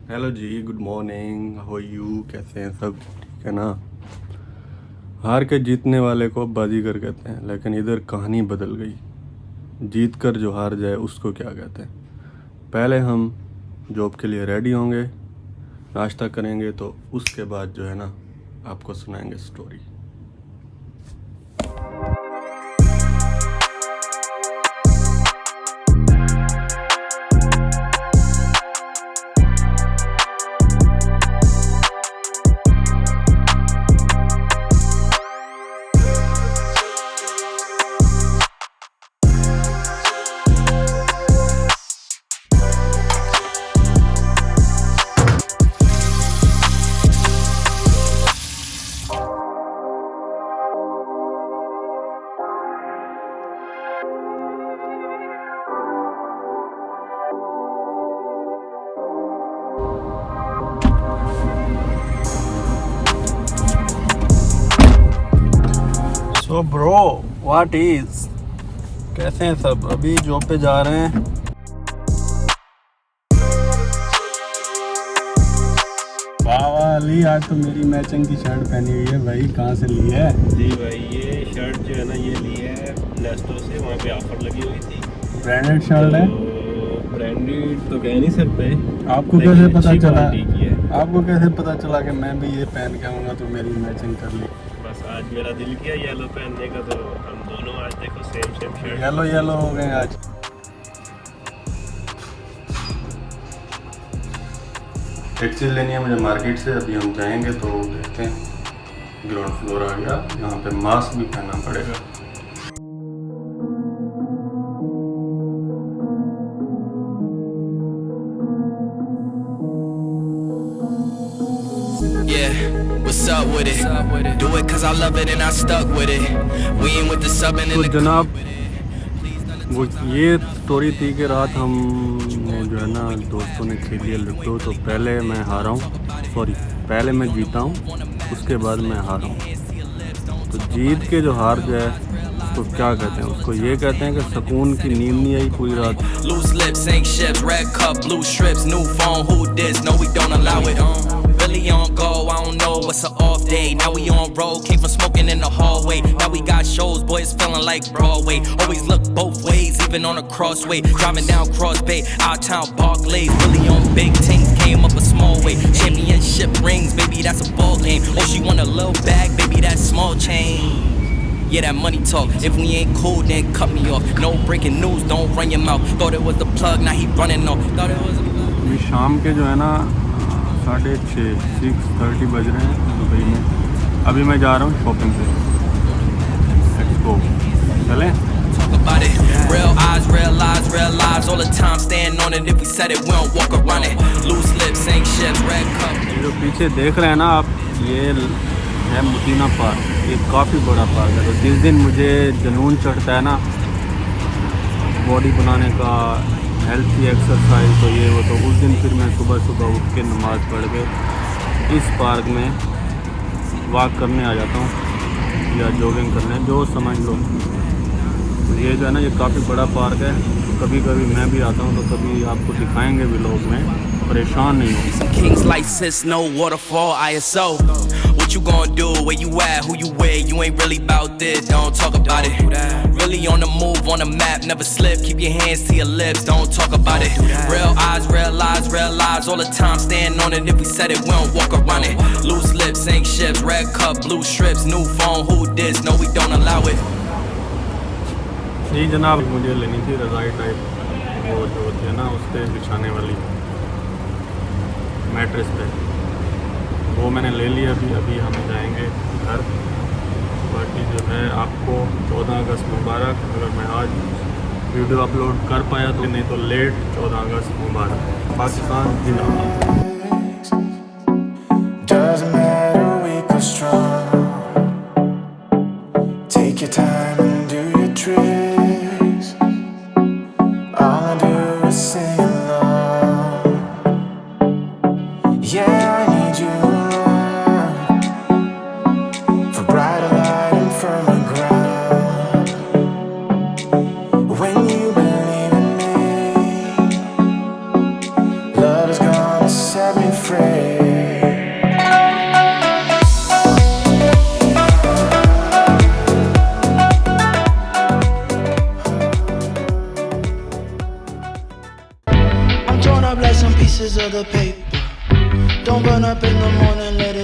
Hello ji, good morning, how you, कैसे हैं सब? ठीक है ना? हार के जीतने वाले को बाजीगर कहते हैं, लेकिन इधर कहानी बदल गई। जीत कर जो हार जाए उसको क्या कहते हैं? पहले हम जॉब के लिए रेडी होंगे, नाश्ता करेंगे, तो उसके बाद जो है ना आपको सुनाएंगे story. So bro, what is, कैसे हैं सब? अभी जॉब पे जा रहे हैं। वाह अली, आज तो मेरी मैचिंग की शर्ट पहनी हुई है भाई, कहाँ से ली है? जी भाई, ये शर्ट जो है ना ये ली है नेस्टो से, वहाँ पे ऑफर लगी हुई थी। ब्रांडेड शर्ट है? ब्रांडेड तो कह नहीं सकते। आपको लेकिन कैसे पता अच्छी चला? क्वालिटी की है। आपको कैसे पता चला कि मैं भी ये पहन के आऊँगा तो मेरी मैचिंग कर ली? बस आज मेरा दिल किया येलो पहनने का, तो हम दोनों आज देखो सेम शर्ट। येलो येलो हो गए आज। एक चीज़ लेनी है मुझे मार्केट से, अभी हम जाएंगे तो देखते हैं। ग्राउंड फ्लोर आ गया, यहाँ पे मास्क भी पहनना पड़ेगा। Yeah, what's up with it? Do it cause I love it and I stuck with it. We ain't with the subbing तो in the जनाब, वो ये स्टोरी थी कि रात हमने जो है ना दोस्तों ने खेली है लूडो, तो पहले मैं हारा हूँ, सॉरी पहले मैं जीता हूँ, उसके बाद मैं हारा हूँ। तो जीत के जो हार जाए उसको क्या कहते हैं? उसको ये कहते हैं कि सुकून की नींद नहीं आई पूरी रात। loose lips, ain't ships, red cup, blue strips, new phone, who dis? No, we don't allow it. Really on go, I don't know what's an off day. Now we on road, came from smoking in the hallway. Now we got shows, boys feeling like Broadway. Always look both ways, even on a crossway. Driving down Cross Bay, out town Barclays. Really on big things, came up a small way. Championship rings, baby, that's a ball game. Oh, she want a little bag, baby, that's small change. Yeah, that money talk. If we ain't cool, then cut me off. No breaking news, don't run your mouth. Thought it was the plug, now he running off. Thought it was a plug. अभी शाम के जो है ना 6:30 बज रहे हैं Dubai में। अभी मैं जा रहा हूँ शॉपिंग पे। लेट्स गो, चलें? Talk about it. Real eyes, real lives. All the time, stand on it. If we said it, we don't walk around it. Loose lips, ain't ships, red cup. ये जो पीछे देख रहे हैं ना आप, ये है मुदीना पार्क। ये काफ़ी बड़ा पार्क है। तो जिस दिन मुझे जुनून चढ़ता है ना बॉडी बनाने का, हेल्थी एक्सरसाइज, तो ये वो, तो उस दिन फिर मैं सुबह सुबह उठ के नमाज़ पढ़ के इस पार्क में वॉक करने आ जाता हूँ या जॉगिंग करने, जो समझ लो। तो ये जो है ना ये काफ़ी बड़ा पार्क है। कभी कभी मैं भी आता हूँ, तो कभी आपको दिखाएंगे भी लोग में, परेशान नहीं हो। Some kings like sis, no waterfall, ISO. What you gonna do? Where you at? Who you with? You ain't really bout this, don't talk about it. Really on the move, on the map, never slip. Keep your hands to your lips, don't talk about it. Real eyes, real lives. All the time, stand on it. If we said it, we don't walk around it. Loose lips, ain't ships, red cup, blue strips, new phone, who dis? No, we don't allow it. जी जनाब, मुझे लेनी थी रज़ाई type, वो जो होती है ना उस पर बिछाने वाली मैट्रेस पे, वो मैंने ले लिया। अभी हम जाएंगे घर। बाकी जो है आपको 14 अगस्त मुबारक। अगर मैं आज वीडियो अपलोड कर पाया तो, नहीं तो लेट 14 अगस्त मुबारक। पाकिस्तान जिंदाबाद। Doesn't matter, weak or strong. Take your time and do your tricks. All I do is sing along. Yeah, I need you around for brighter light and firmer ground. When you believe in me, love is gonna set me pieces of the paper. Don't burn up in the morning, let